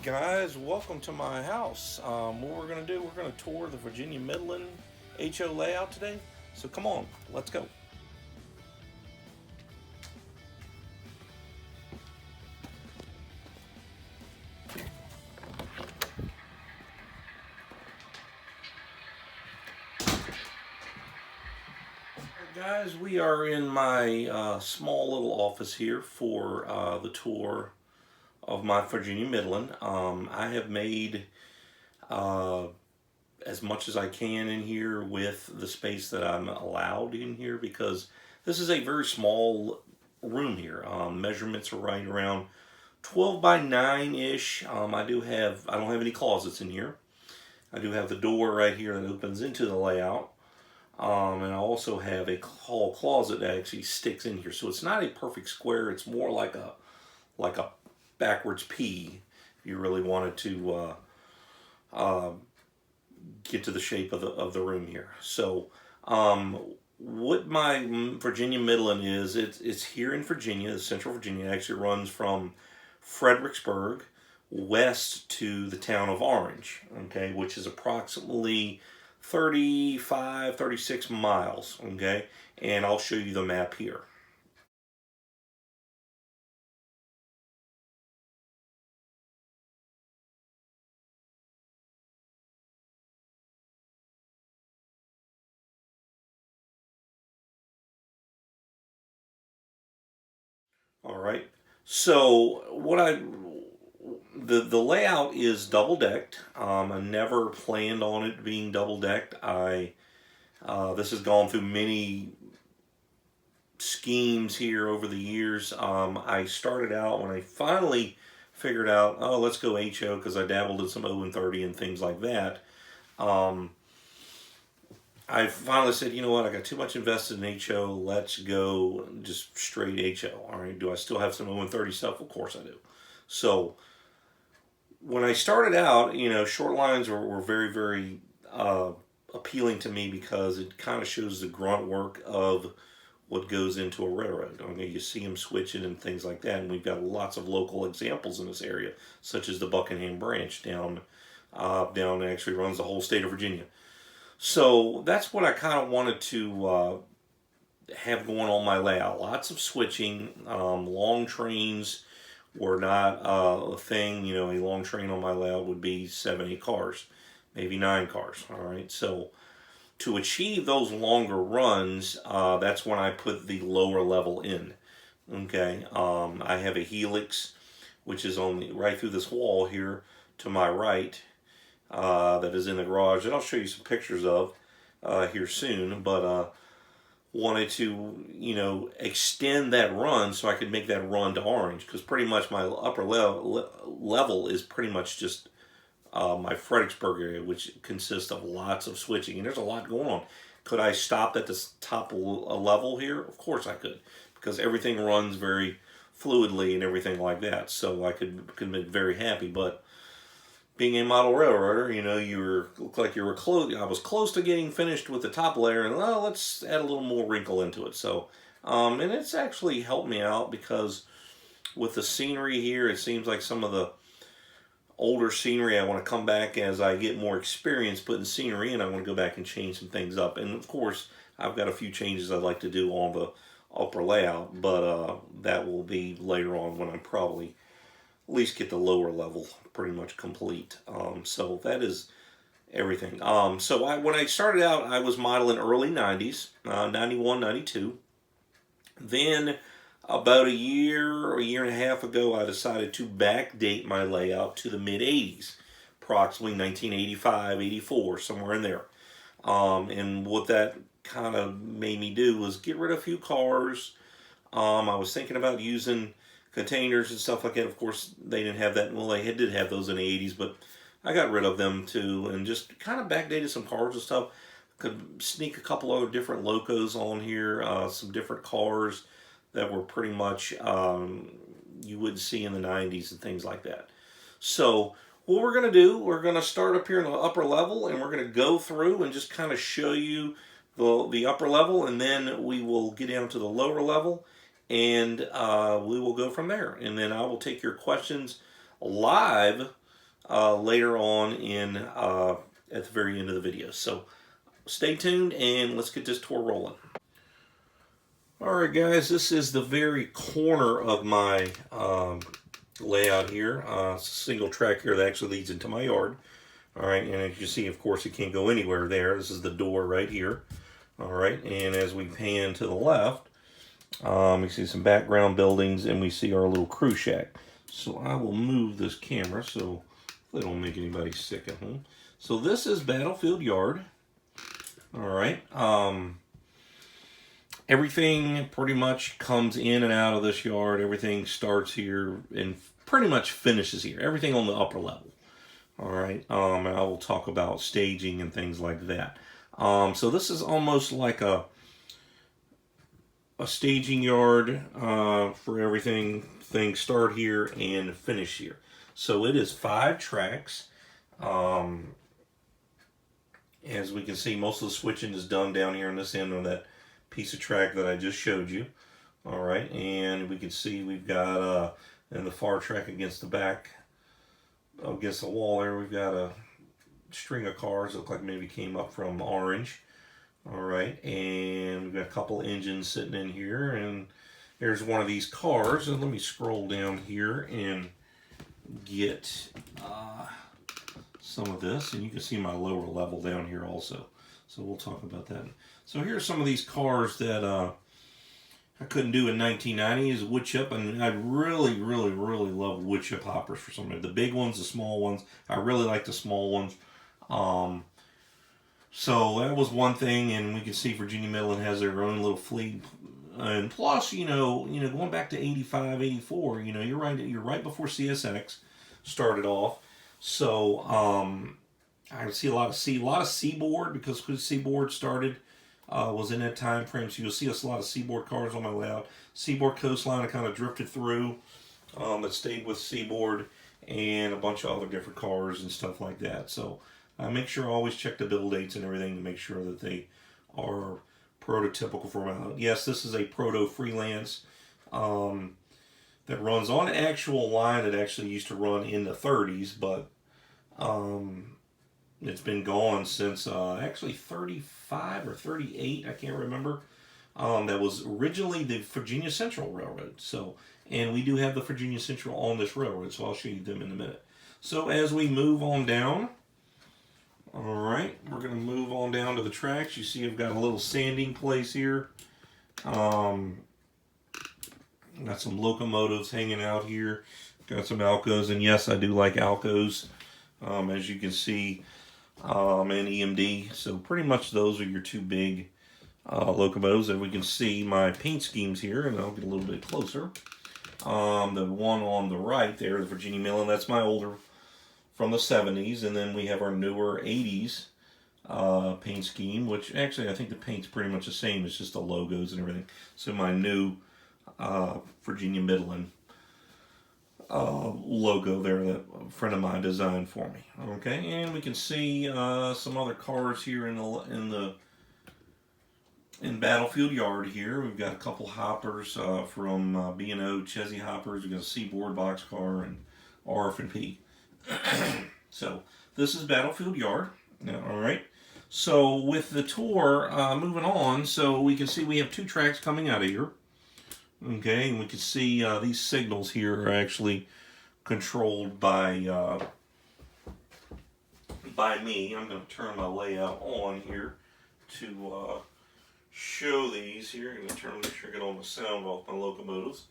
Guys, welcome to my house. What we're going to do, we're going to tour the Virginia Midland HO layout today. So come on, let's go. Guys, we are in my small little office here for the tour of my Virginia Midland. I have made as much as I can in here with the space that I'm allowed in here, because this is a very small room here. Measurements are right around 12 by 9-ish. I don't have any closets in here. I do have the door right here that opens into the layout. And I also have a hall closet that actually sticks in here. So it's not a perfect square. It's more like a backwards P, if you really wanted to get to the shape of the room here. So what my Virginia Midland is, it's here in Virginia, Central Virginia. It actually runs from Fredericksburg west to the town of Orange, okay, which is approximately 36 miles, okay, and I'll show you the map here. All right, so the layout is double decked. I never planned on it being double decked. This has gone through many schemes here over the years. I started out when I finally figured out, oh, let's go HO, because I dabbled in some O and 30 and things like that. I finally said, you know what, I got too much invested in HO, let's go just straight HO. All right, do I still have some O and 30 stuff? Of course I do. So when I started out, you know, short lines were very, very appealing to me, because it kind of shows the grunt work of what goes into a railroad. I mean, you see them switching and things like that, and we've got lots of local examples in this area, such as the Buckingham branch down actually runs the whole state of Virginia. So that's what I kind of wanted to have going on my layout. Lots of switching. Long trains were not a thing. You know, a long train on my layout would be 7, 8 cars, maybe 9 cars. All right, so to achieve those longer runs, that's when I put the lower level in. Okay, I have a Helix, which is right through this wall here to my right, that is in the garage, that I'll show you some pictures of here soon. But wanted to, you know, extend that run so I could make that run to Orange, because pretty much my upper level is pretty much just my Fredericksburg area, which consists of lots of switching, and there's a lot going on. Could I stop at the top level here? Of course I could, because everything runs very fluidly and everything like that. So I could be very happy. But being a model railroader, you know, looked like you were close. I was close to getting finished with the top layer, and well, let's add a little more wrinkle into it. So, and it's actually helped me out, because with the scenery here, it seems like some of the older scenery, I want to come back as I get more experience putting scenery in. I want to go back and change some things up, and of course I've got a few changes I'd like to do on the upper layout, but that will be later on, when I probably at least get the lower level pretty much complete. So that is everything. So when I started out, I was modeling early 90s, 91, 92. Then about a year and a half ago, I decided to backdate my layout to the mid-80s, approximately 1985, 84, somewhere in there. And what that kind of made me do was get rid of a few cars. I was thinking about using containers and stuff like that. Of course, they didn't have that. Well, they did have those in the 80s, but I got rid of them too, and just kind of backdated some cars and stuff. Could sneak a couple other different locos on here, some different cars that were pretty much you wouldn't see in the 90s and things like that. So what we're going to do, we're going to start up here in the upper level, and we're going to go through and just kind of show you the upper level, and then we will get down to the lower level, and we will go from there. And then I will take your questions live later on in at the very end of the video. So stay tuned and let's get this tour rolling. Alright guys, this is the very corner of my layout here. It's a single track here that actually leads into my yard. Alright, and as you see, of course, it can't go anywhere there. This is the door right here. Alright, and as we pan to the left, we see some background buildings and we see our little crew shack. So I will move this camera so they don't make anybody sick at home. So this is Battlefield Yard. Alright, everything pretty much comes in and out of this yard. Everything starts here and pretty much finishes here. Everything on the upper level. Alright, and I will talk about staging and things like that. So this is almost like a staging yard for everything. Things start here and finish here. So it is 5 tracks. As we can see, most of the switching is done down here on this end of that piece of track that I just showed you. Alright, and we can see we've got in the far track against the back, against the wall there, we've got a string of cars that look like maybe came up from Orange. Alright, and we've got a couple engines sitting in here, and there's one of these cars. And let me scroll down here and get some of this, and you can see my lower level down here also. So we'll talk about that. So here's some of these cars that I couldn't do in 1990 is wood chip, and I really love wood chip hoppers for some reason. The big ones, the small ones. I really like the small ones. So that was one thing, and we can see Virginia Midland has their own little fleet. And plus, you know, going back to 85, 84, you're right before CSX started off. So I see a lot of Seaboard, because Seaboard started was in that time frame. So you'll see a lot of Seaboard cars on my layout. Seaboard Coastline, I kind of drifted through. That stayed with Seaboard, and a bunch of other different cars and stuff like that. So I make sure I always check the build dates and everything to make sure that they are prototypical for my. Yes, this is a proto freelance that runs on an actual line that actually used to run in the 30s, but it's been gone since actually 35 or 38, I can't remember. That was originally the Virginia Central Railroad. So, and we do have the Virginia Central on this railroad, so I'll show you them in a minute. So as we move on down, alright, we're going to move on down to the tracks. You see I've got a little sanding place here. Got some locomotives hanging out here. Got some Alcos, and yes, I do like Alcos, as you can see, and EMD. So pretty much those are your 2 big locomotives. And we can see my paint schemes here, and I'll get a little bit closer. The one on the right there, the Virginia Midland, that's my older from the 70s, and then we have our newer 80s paint scheme, which actually I think the paint's pretty much the same. It's just the logos and everything. So my new Virginia Midland logo there that a friend of mine designed for me. Okay, and we can see some other cars here in Battlefield Yard here. We've got a couple hoppers from B&O Chesney hoppers. We've got a Seaboard boxcar and RF&P. So this is Battlefield Yard. All right. So with the tour, moving on, so we can see we have 2 tracks coming out of here. Okay, and we can see these signals here are actually controlled by me. I'm going to turn my layout on here to show these here. I'm going to make sure I get all the sound off my locomotives.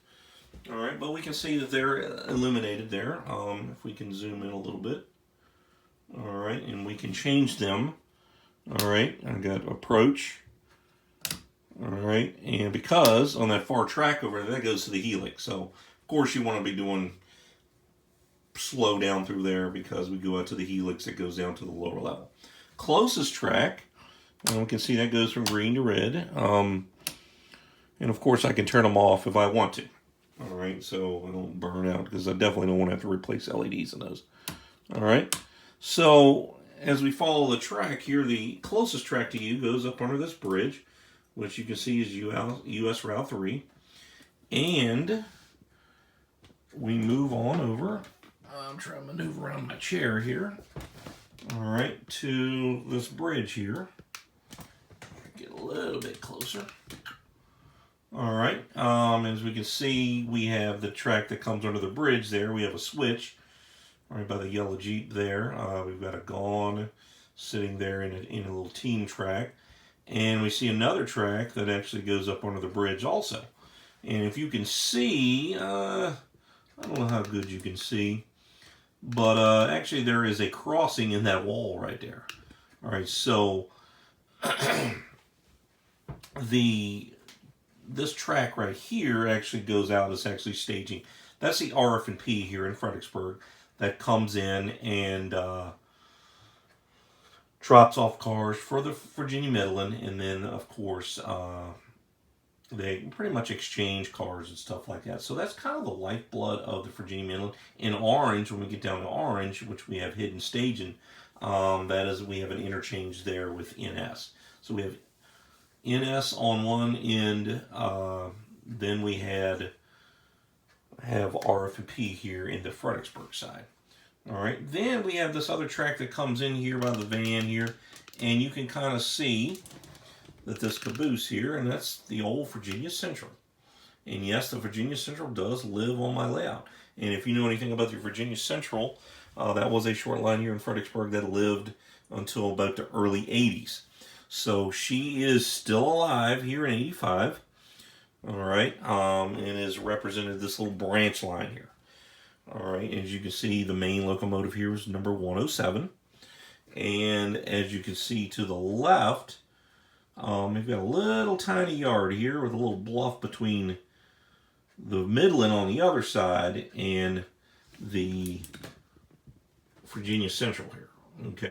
All right, but we can see that they're illuminated there. If we can zoom in a little bit. All right, and we can change them. All right, I've got approach. All right, and because on that far track over there, that goes to the Helix. So, of course, you want to be doing slow down through there because we go out to the Helix that goes down to the lower level. Closest track, and we can see that goes from green to red. And, of course, I can turn them off if I want to. All right, so I don't burn out because I definitely don't want to have to replace LEDs in those. All right, so as we follow the track here, the closest track to you goes up under this bridge, which you can see is US Route 3. And we move on over. I'm trying to maneuver around my chair here. All right, to this bridge here. Get a little bit closer. All right, as we can see, we have the track that comes under the bridge there. We have a switch right by the yellow Jeep there. We've got a Gone sitting there in a little team track. And we see another track that actually goes up under the bridge also. And if you can see, I don't know how good you can see, but actually there is a crossing in that wall right there. All right, so this track right here actually goes out as actually staging. That's the RF&P here in Fredericksburg that comes in and drops off cars for the Virginia Midland, and then of course they pretty much exchange cars and stuff like that. So that's kind of the lifeblood of the Virginia Midland. In Orange, when we get down to Orange, which we have hidden staging, that is, we have an interchange there with NS. So we have NS on one end, then we have RF&P here in the Fredericksburg side. All right, then we have this other track that comes in here by the van here, and you can kind of see that this caboose here, and that's the old Virginia Central. And yes, the Virginia Central does live on my layout. And if you know anything about the Virginia Central, that was a short line here in Fredericksburg that lived until about the early 80s. So she is still alive here in 85, all right, and is represented this little branch line here. All right, as you can see, the main locomotive here is number 107. And as you can see to the left, we've got a little tiny yard here with a little bluff between the Midland on the other side and the Virginia Central here. Okay.